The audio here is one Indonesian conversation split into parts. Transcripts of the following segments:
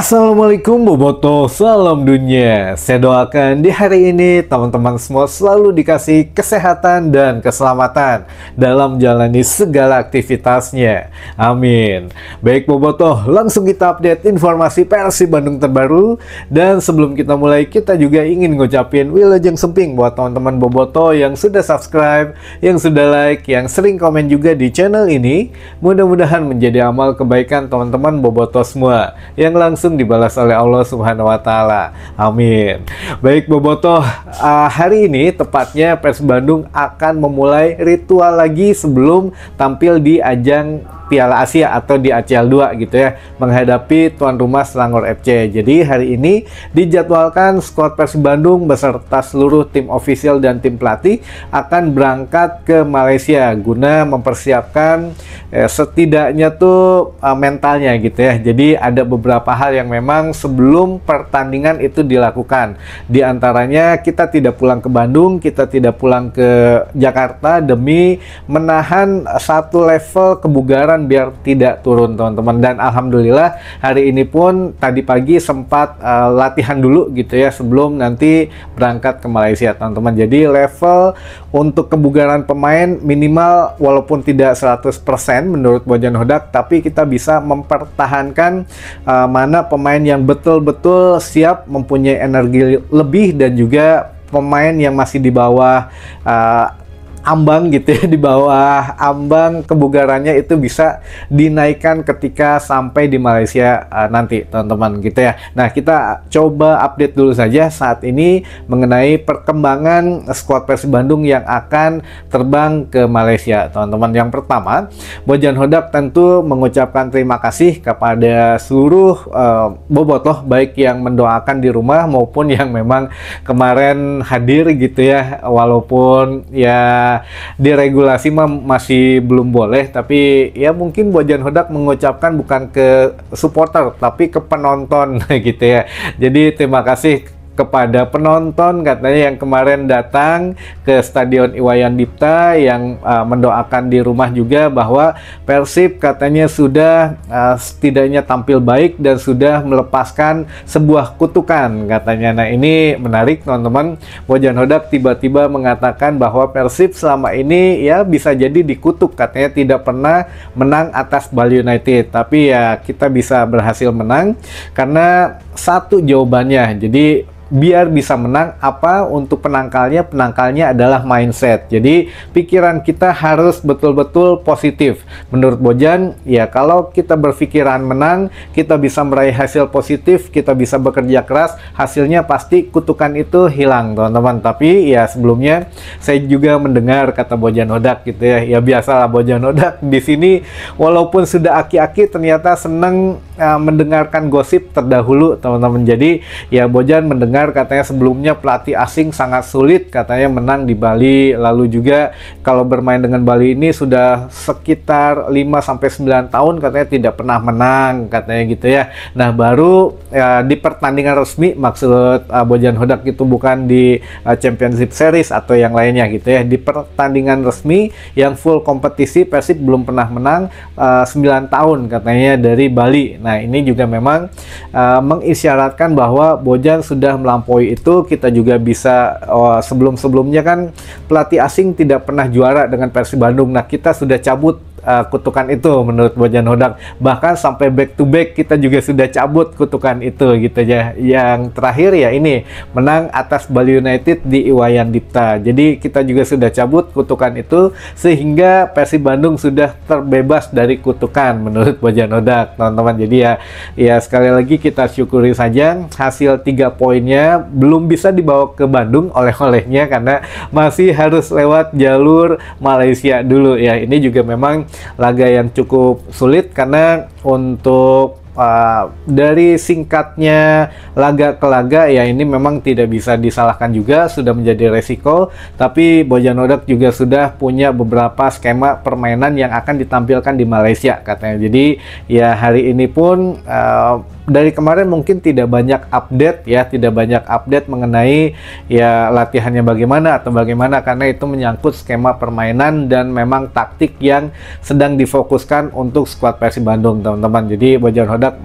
Assalamualaikum Boboto, salam dunia. Saya doakan di hari ini teman-teman semua selalu dikasih kesehatan dan keselamatan dalam menjalani segala aktivitasnya. Amin. Baik Boboto, langsung kita update informasi Persib Bandung terbaru. Dan sebelum kita mulai, kita juga ingin ngucapin wilujeng semping buat teman-teman Boboto yang sudah subscribe, yang sudah like, yang sering komen juga di channel ini. Mudah-mudahan menjadi amal kebaikan teman-teman Boboto semua yang langsung dibalas oleh Allah Subhanahu wa Ta'ala. Amin. Baik Boboto, hari ini tepatnya Persib Bandung akan memulai ritual lagi sebelum tampil di ajang Piala Asia atau di ACL 2 gitu ya, menghadapi tuan rumah Selangor FC. Jadi hari ini dijadwalkan skuad Persib Bandung beserta seluruh tim ofisial dan tim pelatih akan berangkat ke Malaysia guna mempersiapkan setidaknya tuh mentalnya gitu ya. Jadi ada beberapa hal yang memang sebelum pertandingan itu dilakukan. Di antaranya kita tidak pulang ke Bandung, kita tidak pulang ke Jakarta demi menahan satu level kebugaran biar tidak turun teman-teman. Dan alhamdulillah hari ini pun tadi pagi sempat latihan dulu gitu ya sebelum nanti berangkat ke Malaysia teman-teman. Jadi level untuk kebugaran pemain minimal walaupun tidak 100% menurut Bojan Hodak, tapi kita bisa mempertahankan mana pemain yang betul-betul siap, mempunyai energi lebih, dan juga pemain yang masih di bawah ambang gitu ya, di bawah ambang kebugarannya itu bisa dinaikkan ketika sampai di Malaysia nanti teman-teman gitu ya. Nah, kita coba update dulu saja saat ini mengenai perkembangan skuad Persib Bandung yang akan terbang ke Malaysia teman-teman. Yang pertama, Bojan Hodak tentu mengucapkan terima kasih kepada seluruh bobotoh, baik yang mendoakan di rumah maupun yang memang kemarin hadir gitu ya, walaupun ya diregulasi masih belum boleh, tapi ya mungkin Bojan Hodak mengucapkan bukan ke supporter tapi ke penonton gitu ya. Jadi terima kasih kepada penonton katanya yang kemarin datang ke Stadion Iwayan Dipta, yang mendoakan di rumah juga bahwa Persib katanya sudah setidaknya tampil baik dan sudah melepaskan sebuah kutukan katanya. Nah, ini menarik teman-teman. Bojan Hodak tiba-tiba mengatakan bahwa Persib selama ini ya bisa jadi dikutuk, katanya tidak pernah menang atas Bali United, tapi ya kita bisa berhasil menang karena satu jawabannya. Jadi biar bisa menang apa untuk penangkalnya? Penangkalnya adalah mindset. Jadi pikiran kita harus betul-betul positif. Menurut Bojan, ya kalau kita berpikiran menang, kita bisa meraih hasil positif, kita bisa bekerja keras, hasilnya pasti kutukan itu hilang teman-teman. Tapi ya sebelumnya saya juga mendengar kata Bojan Hodak gitu ya. Ya biasalah Bojan Hodak di sini walaupun sudah aki-aki ternyata senang mendengarkan gosip terdahulu teman-teman. Jadi ya Bojan mendengar katanya sebelumnya pelatih asing sangat sulit katanya menang di Bali, lalu juga kalau bermain dengan Bali ini sudah sekitar 5-9 tahun katanya tidak pernah menang katanya gitu ya. Nah, baru di pertandingan resmi, maksud Bojan Hodak itu bukan di Championship Series atau yang lainnya gitu ya, di pertandingan resmi yang full kompetisi Persib belum pernah menang 9 tahun katanya dari Bali. Nah, ini juga memang mengisyaratkan bahwa Bojan sudah melampaui itu. Kita juga bisa sebelum-sebelumnya kan pelatih asing tidak pernah juara dengan Persib Bandung. Nah, kita sudah cabut kutukan itu menurut Bojan Hodak. Bahkan sampai back to back kita juga sudah cabut kutukan itu gitu ya. Yang terakhir ya ini menang atas Bali United di Iwayan Dipta. Jadi kita juga sudah cabut kutukan itu sehingga Persib Bandung sudah terbebas dari kutukan menurut Bojan Hodak teman-teman. Jadi ya sekali lagi kita syukuri saja hasil 3 poinnya belum bisa dibawa ke Bandung oleh-olehnya karena masih harus lewat jalur Malaysia dulu ya. Ini juga memang laga yang cukup sulit karena untuk dari singkatnya laga ke laga ya ini memang tidak bisa disalahkan juga, sudah menjadi resiko. Tapi Bojan Hodak juga sudah punya beberapa skema permainan yang akan ditampilkan di Malaysia katanya. Jadi ya hari ini pun dari kemarin mungkin tidak banyak update ya, tidak banyak update mengenai ya latihannya bagaimana atau bagaimana, karena itu menyangkut skema permainan dan memang taktik yang sedang difokuskan untuk skuad Persib Bandung teman-teman. Jadi Bojan Hodak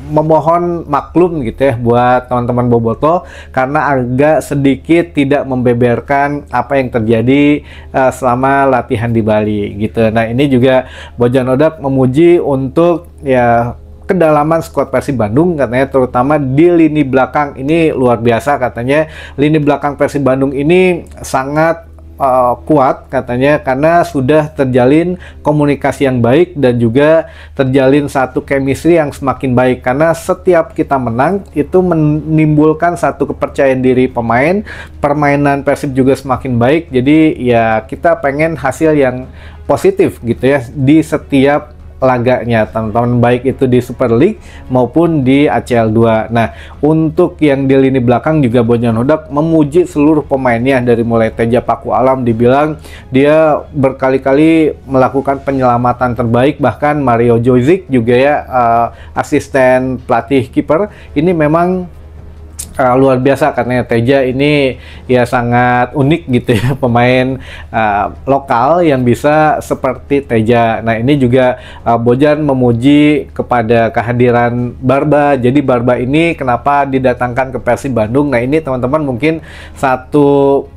memohon maklum gitu ya buat teman-teman bobotoh karena agak sedikit tidak membeberkan apa yang terjadi selama latihan di Bali gitu. Nah, ini juga Bojan Hodak memuji untuk ya kedalaman skuad Persib Bandung, katanya terutama di lini belakang ini luar biasa. Katanya lini belakang Persib Bandung ini sangat kuat katanya karena sudah terjalin komunikasi yang baik dan juga terjalin satu chemistry yang semakin baik, karena setiap kita menang itu menimbulkan satu kepercayaan diri pemain, permainan Persib juga semakin baik. Jadi ya kita pengen hasil yang positif gitu ya di setiap laganya teman-teman, baik itu di Super League maupun di ACL 2. Nah, untuk yang di lini belakang juga Bojan Hodak memuji seluruh pemainnya, dari mulai Teja Paku Alam dibilang dia berkali-kali melakukan penyelamatan terbaik, bahkan Mario Jozic juga ya asisten pelatih kiper ini memang luar biasa karena Teja ini ya sangat unik gitu ya, pemain lokal yang bisa seperti Teja. Nah, ini juga Bojan memuji kepada kehadiran Barba. Jadi Barba ini kenapa didatangkan ke Persib Bandung? Nah, ini teman-teman mungkin satu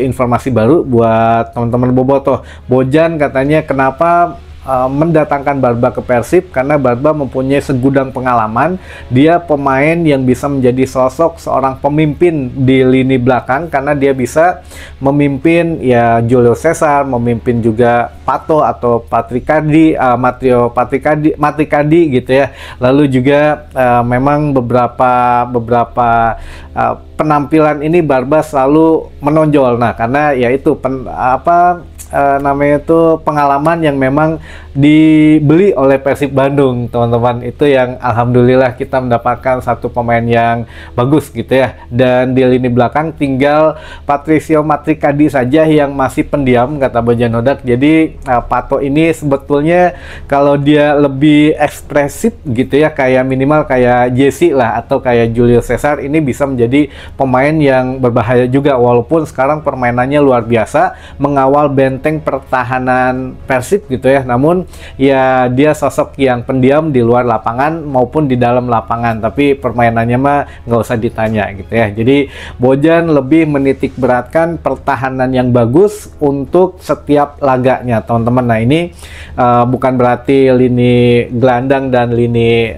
informasi baru buat teman-teman bobotoh. Bojan katanya kenapa mendatangkan Barba ke Persib karena Barba mempunyai segudang pengalaman. Dia pemain yang bisa menjadi sosok seorang pemimpin di lini belakang karena dia bisa memimpin ya Julio Cesar, memimpin juga Pato atau Patrikadi, Matrikadi gitu ya. Lalu juga memang beberapa penampilan ini Barba selalu menonjol. Nah, karena ya itu namanya itu pengalaman yang memang dibeli oleh Persib Bandung, teman-teman. Itu yang alhamdulillah kita mendapatkan satu pemain yang bagus gitu ya. Dan di lini belakang tinggal Patricio Matrikadi saja yang masih pendiam, kata Bojan Hodak. Jadi Pato ini sebetulnya kalau dia lebih ekspresif gitu ya, kayak minimal kayak Jesse lah atau kayak Julio Cesar, ini bisa menjadi pemain yang berbahaya juga, walaupun sekarang permainannya luar biasa mengawal benteng pertahanan Persib gitu ya. Namun ya dia sosok yang pendiam di luar lapangan maupun di dalam lapangan, tapi permainannya mah nggak usah ditanya gitu ya. Jadi Bojan lebih menitik beratkan pertahanan yang bagus untuk setiap laganya, teman-teman. Nah, ini bukan berarti lini gelandang dan lini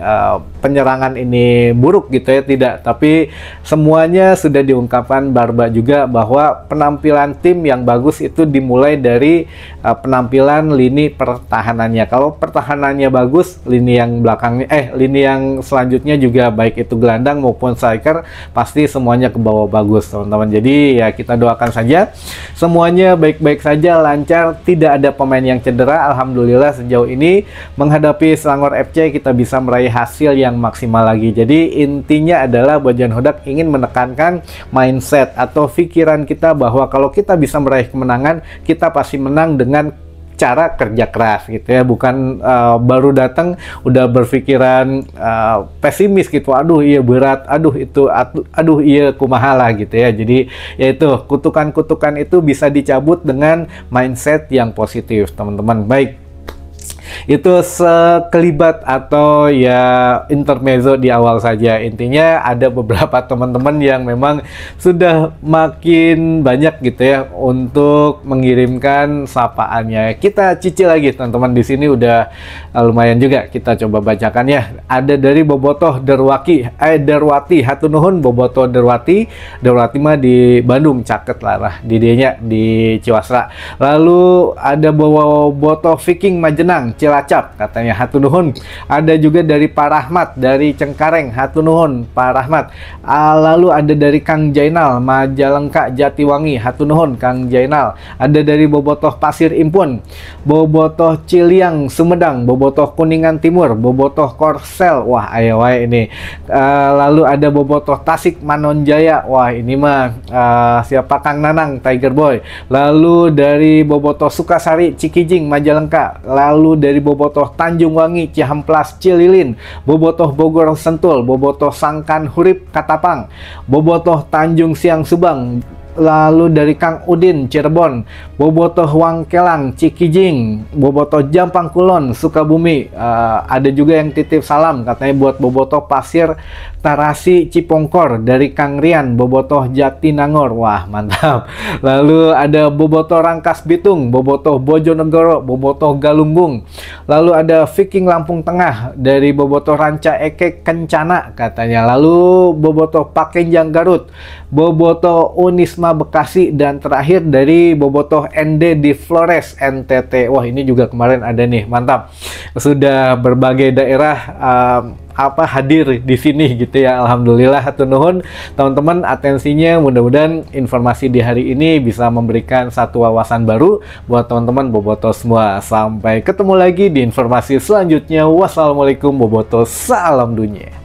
penyerangan ini buruk gitu ya, tidak, tapi semuanya sudah diungkapkan Barba juga bahwa penampilan tim yang bagus itu dimulai dari penampilan lini pertahanannya. Kalau pertahanannya bagus, lini yang belakangnya lini yang selanjutnya juga baik itu gelandang maupun striker pasti semuanya ke bawah bagus, teman-teman. Jadi ya kita doakan saja semuanya baik-baik saja, lancar, tidak ada pemain yang cedera. Alhamdulillah sejauh ini menghadapi Selangor FC kita bisa meraih hasil yang maksimal lagi. Jadi intinya adalah Bojan Hodak ingin menekankan mindset atau pikiran kita bahwa kalau kita bisa meraih kemenangan, kita pasti menang dengan cara kerja keras gitu ya, bukan baru datang udah berpikiran pesimis gitu, aduh iya berat, aduh iya kumaha lah gitu ya. Jadi yaitu kutukan-kutukan itu bisa dicabut dengan mindset yang positif, teman-teman. Baik, itu sekelibat atau ya intermezzo di awal saja. Intinya ada beberapa teman-teman yang memang sudah makin banyak gitu ya untuk mengirimkan sapaannya. Kita cicil lagi, teman-teman. Di sini udah lumayan juga, kita coba bacakan ya. Ada dari Bobotoh Derwati, hatunuhun Bobotoh Derwati mah di Bandung, caket lah di dianya di Ciwasra. Lalu ada Bobotoh Viking Majenang Cilacap, katanya hatunuhun. Ada juga dari Pak Rahmat dari Cengkareng, hatunuhun Pak Rahmat. Lalu ada dari Kang Jainal Majalengka Jatiwangi, hatunuhun Kang Jainal. Ada dari Bobotoh Pasir Impun, Bobotoh Ciliang Sumedang, Bobotoh Kuningan Timur, Bobotoh Korsel, wah ayo wae ini. Lalu ada Bobotoh Tasik Manonjaya, wah ini mah siapa, Kang Nanang Tiger Boy. Lalu dari Bobotoh Sukasari Cikijing Majalengka. Lalu dari Bobotoh Tanjung Wangi Cihamplas Cililin, Bobotoh Bogor Sentul, Bobotoh Sangkan Hurip Katapang, Bobotoh Tanjung Siang Subang, lalu dari Kang Udin Cirebon, bobotoh Wangkelang Cikijing, bobotoh Jampang Kulon Sukabumi. Ada juga yang titip salam katanya buat bobotoh Pasir Tarasi Cipongkor dari Kang Rian, bobotoh Jatinangor. Wah, mantap. Lalu ada bobotoh Rangkas Bitung, bobotoh Bojonegoro, bobotoh Galunggung. Lalu ada Viking Lampung Tengah dari bobotoh Ranca Eke Kencana katanya. Lalu bobotoh Pakenjang Garut, bobotoh Unisma Bekasi, dan terakhir dari bobotoh ND di Flores NTT. Wah, ini juga kemarin ada nih, mantap. Sudah berbagai daerah hadir di sini gitu ya. Alhamdulillah, hatur nuhun teman-teman atensinya. Mudah-mudahan informasi di hari ini bisa memberikan satu wawasan baru buat teman-teman bobotoh semua. Sampai ketemu lagi di informasi selanjutnya. Wassalamualaikum bobotoh, salam dunia.